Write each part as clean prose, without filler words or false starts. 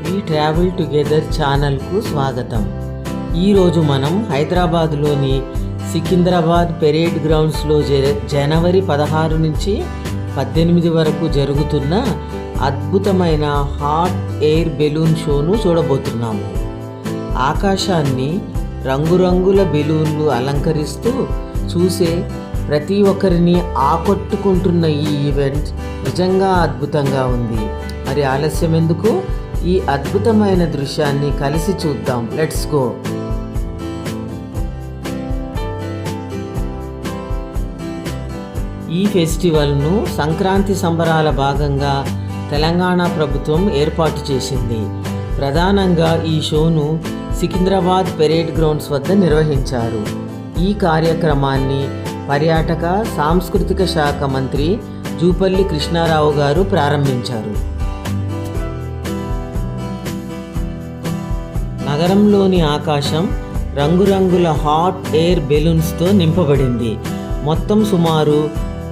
వి travel together ఛానల్కు స్వాగతం. ఈరోజు మనం హైదరాబాద్లోని సికింద్రాబాద్ పెరేడ్ గ్రౌండ్స్లో జనవరి 16 నుంచి 18 వరకు జరుగుతున్న అద్భుతమైన హాట్ ఎయిర్ బెలూన్ షోను చూడబోతున్నాము. ఆకాశాన్ని రంగురంగుల బెలూన్లు అలంకరిస్తూ చూసే ప్రతి ఒక్కరిని ఆకట్టుకుంటున్న ఈ ఈవెంట్ నిజంగా అద్భుతంగా ఉంది. మరి ఆలస్యం ఎందుకు, ఈ అద్భుతమైన దృశ్యాన్ని కలిసి చూద్దాం. Let's go. ఈ ఫెస్టివల్ను సంక్రాంతి సంబరాల భాగంగా తెలంగాణ ప్రభుత్వం ఏర్పాటు చేసింది. ప్రధానంగా ఈ షోను సికింద్రాబాద్ పెరేడ్ గ్రౌండ్స్ వద్ద నిర్వహించారు. ఈ కార్యక్రమాన్ని పర్యాటక సాంస్కృతిక శాఖ మంత్రి జూపల్లి కృష్ణారావు గారు ప్రారంభించారు. నగరంలోని ఆకాశం రంగురంగుల హాట్ ఎయిర్ బెలూన్స్తో నింపబడింది. మొత్తం సుమారు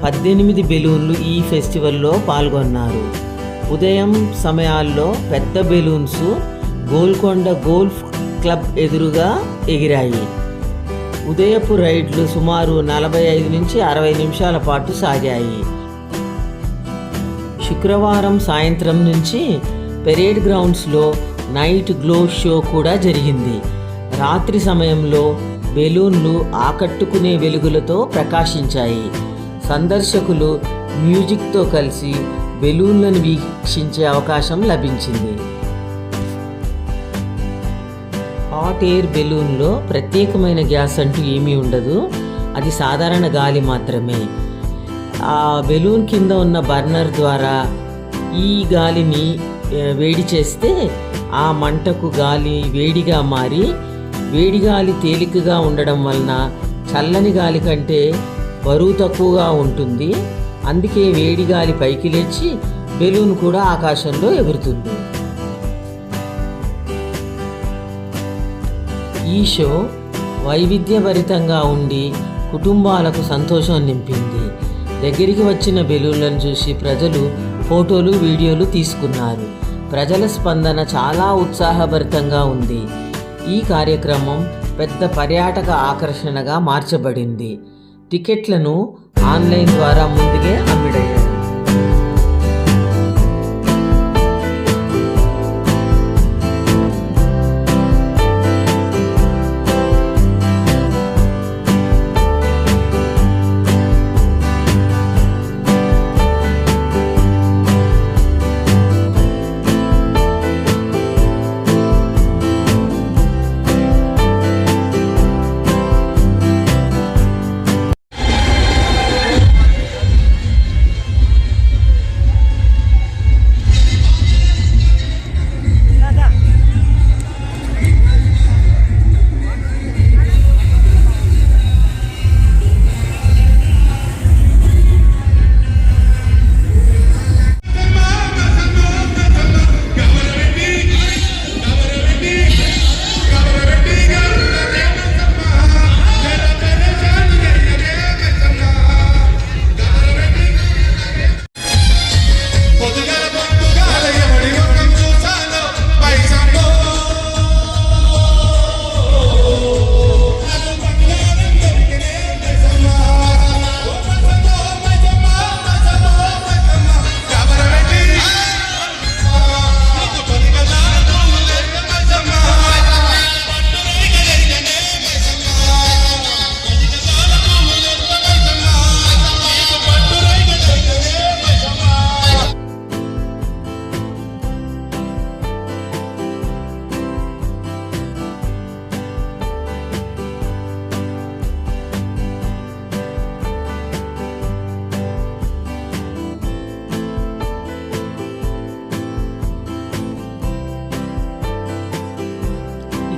18 బెలూన్లు ఈ ఫెస్టివల్లో పాల్గొన్నారు. ఉదయం సమయాల్లో పెద్ద బెలూన్స్ గోల్కొండ గోల్ఫ్ క్లబ్ ఎదురుగా ఎగిరాయి. ఉదయపు రైడ్లు సుమారు 45 నుంచి 60 నిమిషాల పాటు సాగాయి. శుక్రవారం సాయంత్రం నుంచి పెరేడ్ గ్రౌండ్స్లో నైట్ గ్లో షో కూడా జరిగింది. రాత్రి సమయంలో బెలూన్లు ఆకట్టుకునే వెలుగులతో ప్రకాశించాయి. సందర్శకులు మ్యూజిక్తో కలిసి బెలూన్లను వీక్షించే అవకాశం లభించింది. హాట్ ఎయిర్ బెలూన్లో ప్రత్యేకమైన గ్యాస్ అంటూ ఏమీ ఉండదు, అది సాధారణ గాలి మాత్రమే. ఆ బెలూన్ కింద ఉన్న బర్నర్ ద్వారా ఈ గాలిని వేడి చేస్తే ఆ మంటకు గాలి వేడిగా మారి, వేడి గాలి తేలికగా ఉండడం వలన చల్లని గాలి కంటే బరువు తక్కువగా ఉంటుంది. అందుకే వేడి గాలి పైకి లేచి బెలూన్ కూడా ఆకాశంలో ఎగురుతుంది. ఈ షో వైవిధ్యభరితంగా ఉండి కుటుంబాలకు సంతోషం నింపింది. దగ్గరికి వచ్చిన బెలూన్లను చూసి ప్రజలు ఫోటోలు, వీడియోలు తీసుకున్నారు. ప్రజల స్పందన చాలా ఉత్సాహభరితంగా ఉంది. ఈ కార్యక్రమం పెద్ద పర్యాటక ఆకర్షణగా మార్చబడింది. టికెట్లను ఆన్లైన్ ద్వారా ముందుగా అమ్ముడయ్యాయి.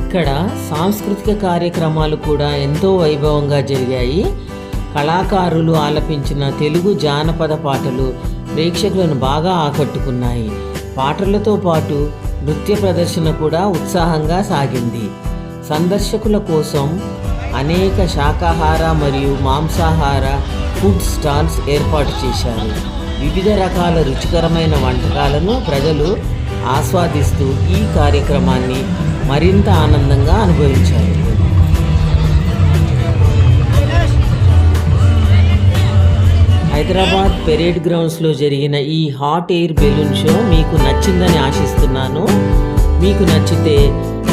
ఇక్కడ సాంస్కృతిక కార్యక్రమాలు కూడా ఎంతో వైభవంగా జరిగాయి. కళాకారులు ఆలపించిన తెలుగు జానపద పాటలు ప్రేక్షకులను బాగా ఆకట్టుకున్నాయి. పాటలతో పాటు నృత్య ప్రదర్శన కూడా ఉత్సాహంగా సాగింది. సందర్శకుల కోసం అనేక శాకాహార మరియు మాంసాహార ఫుడ్ స్టాల్స్ ఏర్పాటు చేశారు. వివిధ రకాల రుచికరమైన వంటకాలను ప్రజలు ఆస్వాదిస్తూ ఈ కార్యక్రమాన్ని మరింత ఆనందంగా అనుభవించారు. హైదరాబాద్ పెరేడ్ గ్రౌండ్స్లో జరిగిన ఈ హాట్ ఎయిర్ బెలూన్ షో మీకు నచ్చిందని ఆశిస్తున్నాను. మీకు నచ్చితే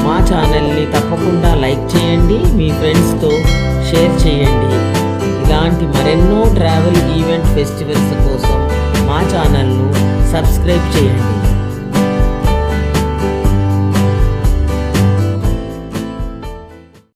మా ఛానల్ని తప్పకుండా లైక్ చేయండి, మీ ఫ్రెండ్స్తో షేర్ చేయండి. ఇలాంటి మరెన్నో ట్రావెల్ ఈవెంట్ ఫెస్టివల్స్ కోసం మా ఛానల్ను సబ్స్క్రైబ్ చేయండి.